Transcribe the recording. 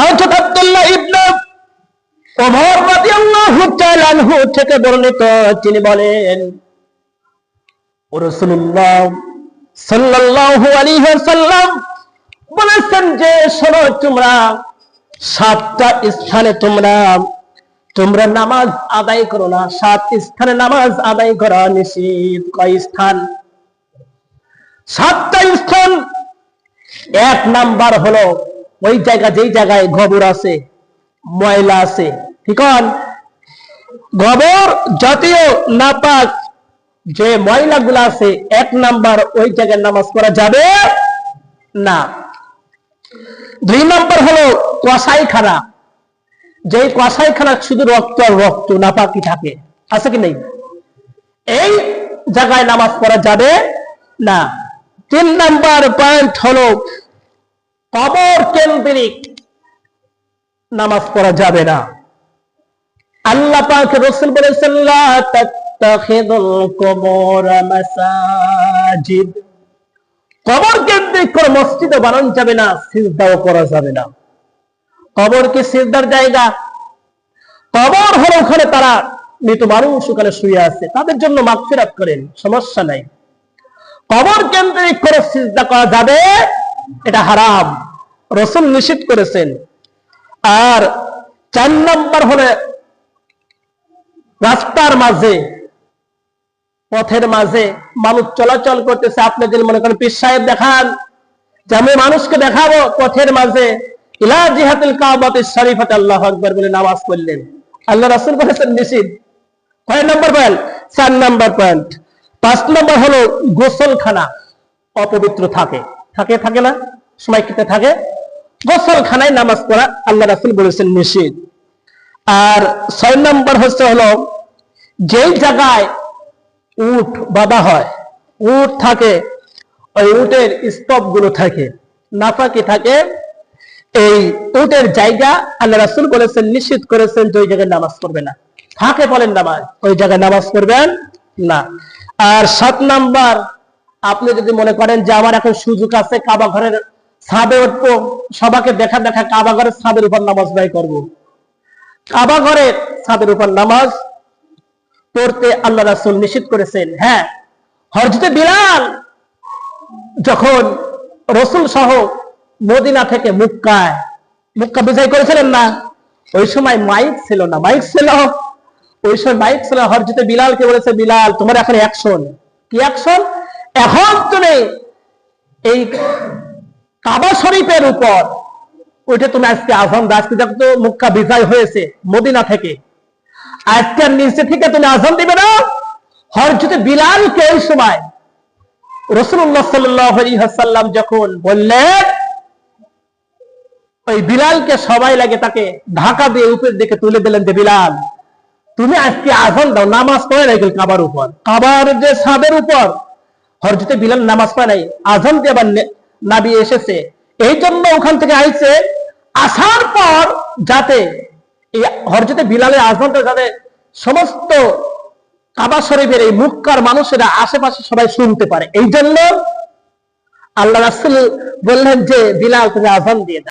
হযরত আব্দুল্লাহ ইবনে ওমর রাদিয়াল্লাহু তাআলা আনহু থেকে বর্ণিত, তিনি বলেন রাসূলুল্লাহ সাল্লাল্লাহু আলাইহি ওয়াসাল্লাম বলেছেন যে শোনো, তোমরা 7টা স্থানে তোমরা নামাজ আদায় করো না। 7 স্থানে নামাজ আদায় করা নিষিদ্ধ। কয় স্থান? 7টা স্থান। 1 নাম্বার হলো ওই জায়গা, যেই জায়গায় গোবর আছে, ময়লা আছে, ঠিক আছে, গোবর জাতীয় নাপাক যে ময়লাগুলো আছে, 1 নাম্বার ওই জায়গায় নামাজ পড়া যাবে না। 2 নাম্বার হলো কসাইখানা, যে কসাইখানা শুধু রক্ত আর রক্ত নাপাকি থাকে, আছে কি নেই? এই জায়গায় নামাজ পড়া যাবে না। 3 নাম্বার পয়েন্ট হলো কবর কেন্দ্রিক নামাজ পড়া যাবে না। আল্লাহ পাক রাসূল বলেছেন লা তাত্তাখিযুল কুবুর মাসাজিদ, কবর কেন্দ্রিক করে মসজিদও বানানো যাবে না, সিজদাও করা যাবে না। কবর কি সিজদার জায়গা? কবর হলো ওখানে তারা মৃত মানুষ ওখানে শুয়ে আছে, তাদের জন্য মাগফিরাত করেন, সমস্যা নাই। কবর কেন্দ্রিক করে সিজদা করা যাবে, এটা হারাম, রাসূল নিষেধ করেছেন। আর 4 নাম্বার হলে রাস্তার মাঝে, পথের মাঝে মানুষ চলাচল করতেছে, আপনি যদি মনে করেন পীর সাহেব দেখান যে আমি মানুষকে দেখাবো, পথের মাঝে ইলা জিহাতিল কাবাতিশ শরীফাত আল্লাহু আকবার বলে নামাজ পড়লেন, আল্লাহ রাসূল বলেছেন নিষিদ্ধ। কয় number point? 4 number point. 5 number হলো গোসলখানা অপবিত্র থাকে না, সময় কেটে থাকে, গোসলখানায় নামাজ পড়া আল্লাহ রাসূল বলেছেন নিষিদ্ধ। আর 6 নাম্বার হলো যেই জায়গায় উট বাঁধা হয়, উট থাকে, ওই উটের স্তব গুলো থাকে, নাপাকি থাকে, এই উটের জায়গা আল্লাহ রাসূল বলেছেন, নিষিদ্ধ করেছেন যে ওই জায়গায় নামাজ পড়বে না। থাকে বলেন নামাজ, ওই জায়গায় নামাজ পড়বেন না। আর 7 নাম্বার, আপনি যদি মনে করেন যে আমার এখন সুযোগ আছে, কাবা ঘরের ছাদে উঠবো, সবাইকে দেখা কাবা ঘরের ছাদের উপর নামাজ ব্যয় করব, কাবা ঘরের ছাদের উপর নামাজ পড়তে আল্লাহ রাসূল নিষেধ করেছেন। হ্যাঁ, হযরত বিলাল যখন রাসূল সহ মদিনা থেকে মক্কা বিজয় করেছিলেন না, ওই সময় মাইক ছিল না, ওই সময় মাইক ছিল। হযরত বিলালকে বলেছে, বিলাল তোমার এখন অ্যাকশন। কি অ্যাকশন? এখন তুমি এই কাবা শরীফের উপর ওইটা তুমি আজকে আযান দাও, আজকে যখন তো মক্কা বিজয় হয়েছে মদিনা থেকে, আজকে নিচে থেকে তুমি আযান দিবে না। হযরত বিলালকে ওই সময় রাসূলুল্লাহ সাল্লাল্লাহু আলাইহি ওয়াসাল্লাম যখন বললেন, ওই বিলালকে সবাই লাগে তাকে ঢাকা দিয়ে উপরের দিকে তুলে দিলেন যে বিলাল তুমি আজকে আযান দাও। নামাজ পড়ে নাই কাবার উপর, কাবার যে ছাদের উপর হযরত বিলাল নামাজ পড়ে নাই, আযান দিয়ে আবার নবী এসেছে, এই জন্য ওখান থেকে আইছে। আসার পর যাতে এই হযরত বিলালের আযানটা যাতে সমস্ত কাবা শরীফের এই মক্কার মানুষেরা আশেপাশে সবাই শুনতে পারে, এই জন্য আল্লাহ রাসূল বললেন যে বিলাল তুমি আযান দিয়ে দাও।